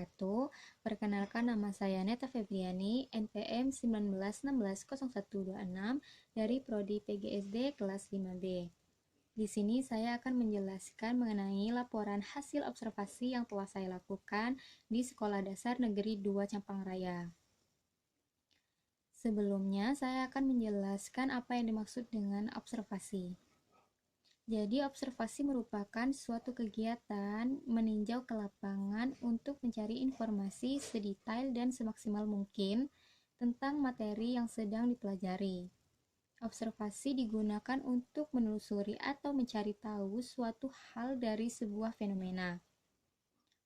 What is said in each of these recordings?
wabarakatuh. Perkenalkan, nama saya Neta Febriani, NPM 19160126 dari Prodi PGSD kelas 5B. Di sini saya akan menjelaskan mengenai laporan hasil observasi yang telah saya lakukan di Sekolah Dasar Negeri 2 Campang Raya. Sebelumnya, saya akan menjelaskan apa yang dimaksud dengan observasi. Jadi, observasi merupakan suatu kegiatan meninjau ke lapangan untuk mencari informasi sedetail dan semaksimal mungkin tentang materi yang sedang dipelajari. Observasi digunakan untuk menelusuri atau mencari tahu suatu hal dari sebuah fenomena.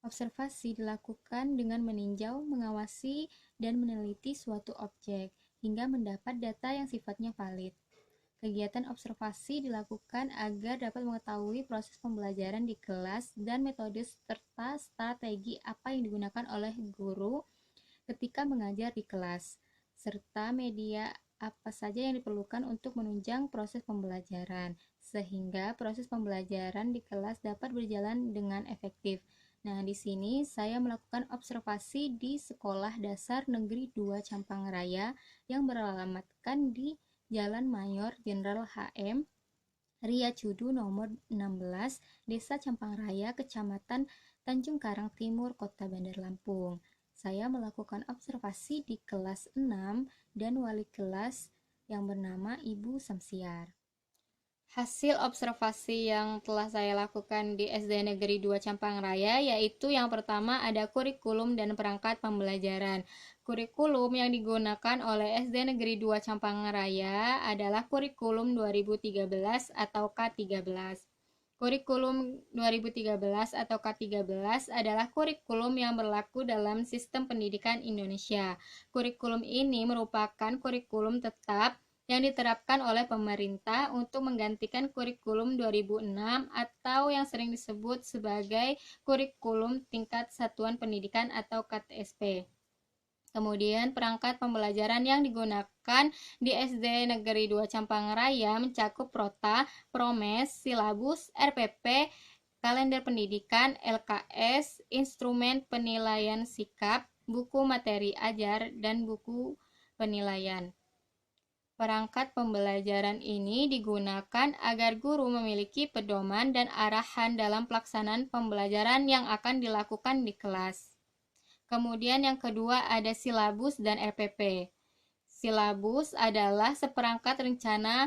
Observasi dilakukan dengan meninjau, mengawasi, dan meneliti suatu objek hingga mendapat data yang sifatnya valid. Kegiatan observasi dilakukan agar dapat mengetahui proses pembelajaran di kelas dan metode serta strategi apa yang digunakan oleh guru ketika mengajar di kelas, serta media apa saja yang diperlukan untuk menunjang proses pembelajaran, sehingga proses pembelajaran di kelas dapat berjalan dengan efektif. Nah, di sini saya melakukan observasi di Sekolah Dasar Negeri 2 Campang Raya yang beralamatkan di Jalan Mayor Jenderal HM Riyacudu nomor 16, Desa Campang Raya, Kecamatan Tanjung Karang Timur, Kota Bandar Lampung. Saya melakukan observasi di kelas 6 dan wali kelas yang bernama Ibu Samsiar. Hasil observasi yang telah saya lakukan di SD Negeri 2 Campang Raya yaitu yang pertama ada kurikulum dan perangkat pembelajaran. Kurikulum yang digunakan oleh SD Negeri 2 Campang Raya adalah kurikulum 2013 atau K13. Kurikulum 2013 atau K13 adalah kurikulum yang berlaku dalam sistem pendidikan Indonesia. Kurikulum ini merupakan kurikulum tetap yang diterapkan oleh pemerintah untuk menggantikan kurikulum 2006 atau yang sering disebut sebagai kurikulum tingkat satuan pendidikan atau KTSP. Kemudian perangkat pembelajaran yang digunakan di SD Negeri 2 Campang Raya mencakup Prota, Promes, Silabus, RPP, kalender pendidikan, LKS, instrumen penilaian sikap, buku materi ajar, dan buku penilaian. Perangkat pembelajaran ini digunakan agar guru memiliki pedoman dan arahan dalam pelaksanaan pembelajaran yang akan dilakukan di kelas. Kemudian yang kedua ada silabus dan RPP. Silabus adalah seperangkat rencana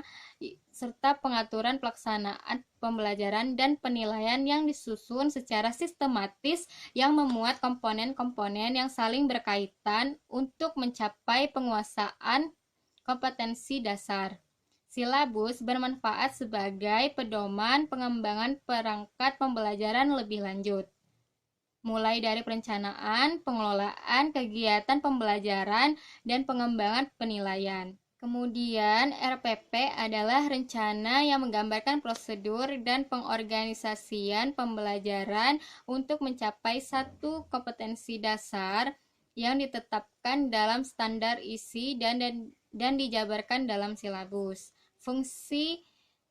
serta pengaturan pelaksanaan pembelajaran dan penilaian yang disusun secara sistematis yang memuat komponen-komponen yang saling berkaitan untuk mencapai penguasaan kompetensi dasar. Silabus bermanfaat sebagai pedoman pengembangan perangkat pembelajaran lebih lanjut, mulai dari perencanaan, pengelolaan, kegiatan pembelajaran, dan pengembangan penilaian. Kemudian, RPP adalah rencana yang menggambarkan prosedur dan pengorganisasian pembelajaran untuk mencapai satu kompetensi dasar yang ditetapkan dalam standar isi dan dijabarkan dalam silabus. Fungsi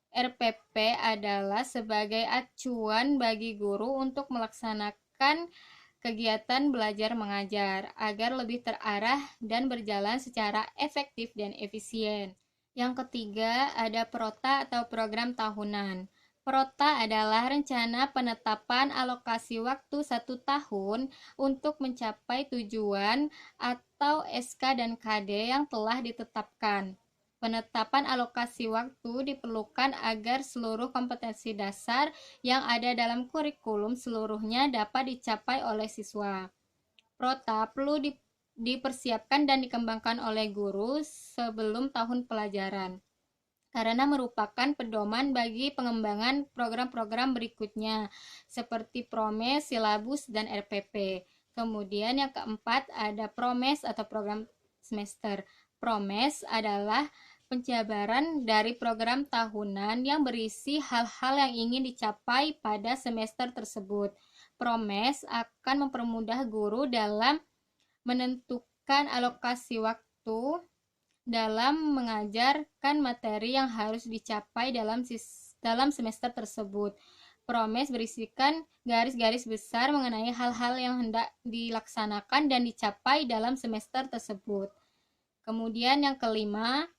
RPP adalah sebagai acuan bagi guru untuk melaksanakan kegiatan belajar mengajar agar lebih terarah dan berjalan secara efektif dan efisien. Yang ketiga, ada Prota atau program tahunan. Prota adalah rencana penetapan alokasi waktu 1 tahun untuk mencapai tujuan atau SK dan KD yang telah ditetapkan. Penetapan alokasi waktu diperlukan agar seluruh kompetensi dasar yang ada dalam kurikulum seluruhnya dapat dicapai oleh siswa. Prota perlu dipersiapkan dan dikembangkan oleh guru sebelum tahun pelajaran, karena merupakan pedoman bagi pengembangan program-program berikutnya, seperti Promes, Silabus, dan RPP. Kemudian yang keempat ada Promes atau program semester. Promes adalah penjabaran dari program tahunan yang berisi hal-hal yang ingin dicapai pada semester tersebut. Promes akan mempermudah guru dalam menentukan alokasi waktu dalam mengajarkan materi yang harus dicapai dalam semester tersebut. Promes berisikan garis-garis besar mengenai hal-hal yang hendak dilaksanakan dan dicapai dalam semester tersebut. Kemudian yang kelima,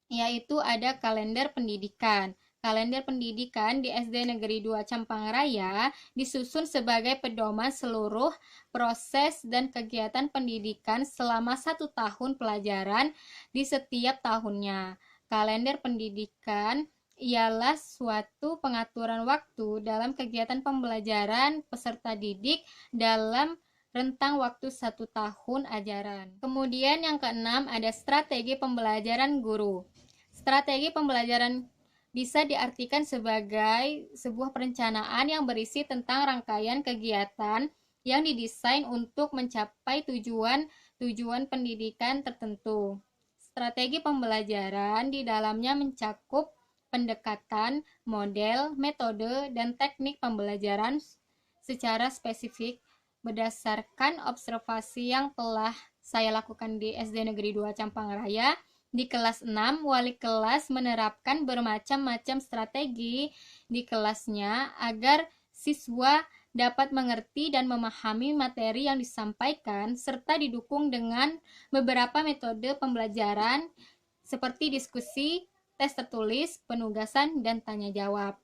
yaitu ada kalender pendidikan. Kalender pendidikan di SD Negeri 2 Campang Raya disusun sebagai pedoman seluruh proses dan kegiatan pendidikan selama 1 tahun pelajaran di setiap tahunnya. Kalender pendidikan ialah suatu pengaturan waktu dalam kegiatan pembelajaran peserta didik dalam rentang waktu 1 tahun ajaran. Kemudian yang keenam ada strategi pembelajaran guru. Strategi pembelajaran bisa diartikan sebagai sebuah perencanaan yang berisi tentang rangkaian kegiatan yang didesain untuk mencapai tujuan pendidikan tertentu. Strategi pembelajaran di dalamnya mencakup pendekatan, model, metode, dan teknik pembelajaran secara spesifik berdasarkan observasi yang telah saya lakukan di SD Negeri 2 Campang Raya. Di kelas 6, wali kelas menerapkan bermacam-macam strategi di kelasnya agar siswa dapat mengerti dan memahami materi yang disampaikan serta didukung dengan beberapa metode pembelajaran seperti diskusi, tes tertulis, penugasan, dan tanya jawab.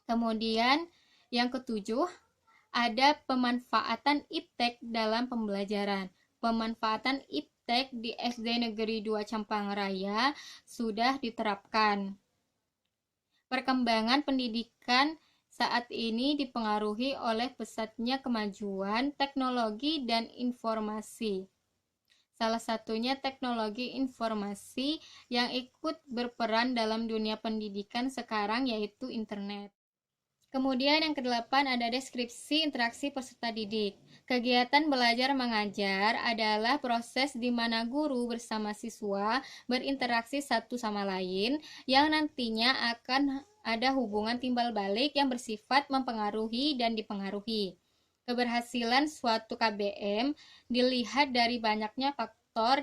Kemudian yang ketujuh, ada pemanfaatan iptek dalam pembelajaran. Pemanfaatan iptek di SD Negeri 2 Campang Raya sudah diterapkan. Perkembangan pendidikan saat ini dipengaruhi oleh pesatnya kemajuan teknologi dan informasi. Salah satunya teknologi informasi yang ikut berperan dalam dunia pendidikan sekarang yaitu internet. Kemudian yang kedelapan ada deskripsi interaksi peserta didik. Kegiatan belajar mengajar adalah proses di mana guru bersama siswa berinteraksi satu sama lain yang nantinya akan ada hubungan timbal balik yang bersifat mempengaruhi dan dipengaruhi. Keberhasilan suatu KBM dilihat dari banyaknya faktor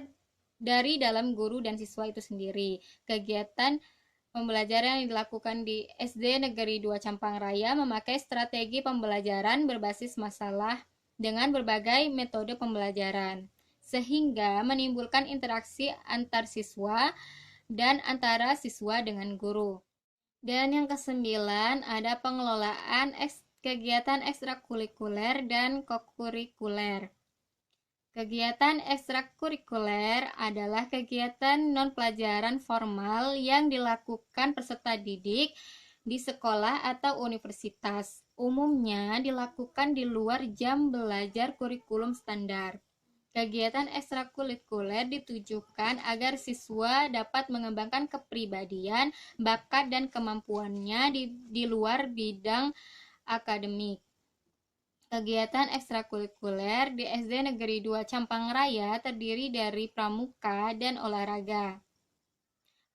dari dalam guru dan siswa itu sendiri. Kegiatan pembelajaran yang dilakukan di SD Negeri 2 Campang Raya memakai strategi pembelajaran berbasis masalah dengan berbagai metode pembelajaran, sehingga menimbulkan interaksi antar siswa dan antara siswa dengan guru. Dan yang kesembilan ada pengelolaan kegiatan ekstrakurikuler dan kokurikuler. Kegiatan ekstrakurikuler adalah kegiatan non-pelajaran formal yang dilakukan peserta didik di sekolah atau universitas. Umumnya dilakukan di luar jam belajar kurikulum standar. Kegiatan ekstrakurikuler ditujukan agar siswa dapat mengembangkan kepribadian, bakat, dan kemampuannya di luar bidang akademik. Kegiatan ekstrakurikuler di SD Negeri 2 Campang Raya terdiri dari pramuka dan olahraga.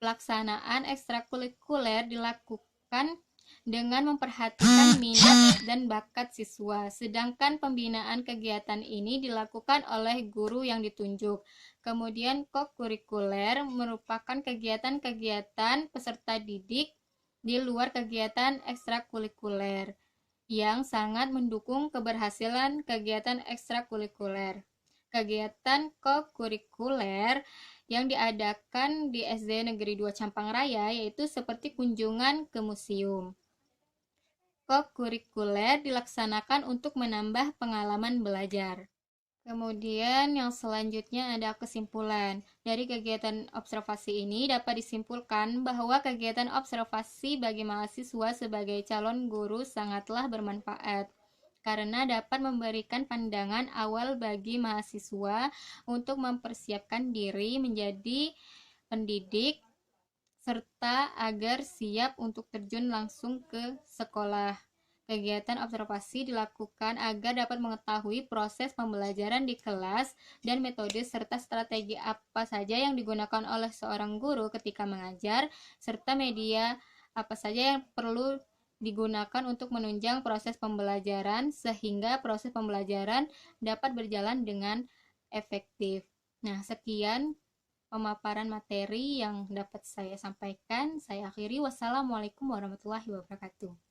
Pelaksanaan ekstrakurikuler dilakukan dengan memperhatikan minat dan bakat siswa, sedangkan pembinaan kegiatan ini dilakukan oleh guru yang ditunjuk. Kemudian kokurikuler merupakan kegiatan-kegiatan peserta didik di luar kegiatan ekstrakurikuler yang sangat mendukung keberhasilan kegiatan ekstrakurikuler. Kegiatan kokurikuler yang diadakan di SD Negeri 2 Campang Raya yaitu seperti kunjungan ke museum. Kokurikuler dilaksanakan untuk menambah pengalaman belajar. Kemudian yang selanjutnya ada kesimpulan. Dari kegiatan observasi ini dapat disimpulkan bahwa kegiatan observasi bagi mahasiswa sebagai calon guru sangatlah bermanfaat karena dapat memberikan pandangan awal bagi mahasiswa untuk mempersiapkan diri menjadi pendidik serta agar siap untuk terjun langsung ke sekolah. Kegiatan observasi dilakukan agar dapat mengetahui proses pembelajaran di kelas dan metode serta strategi apa saja yang digunakan oleh seorang guru ketika mengajar, serta media apa saja yang perlu digunakan untuk menunjang proses pembelajaran sehingga proses pembelajaran dapat berjalan dengan efektif. Nah, sekian pemaparan materi yang dapat saya sampaikan. Saya akhiri. Wassalamualaikum warahmatullahi wabarakatuh.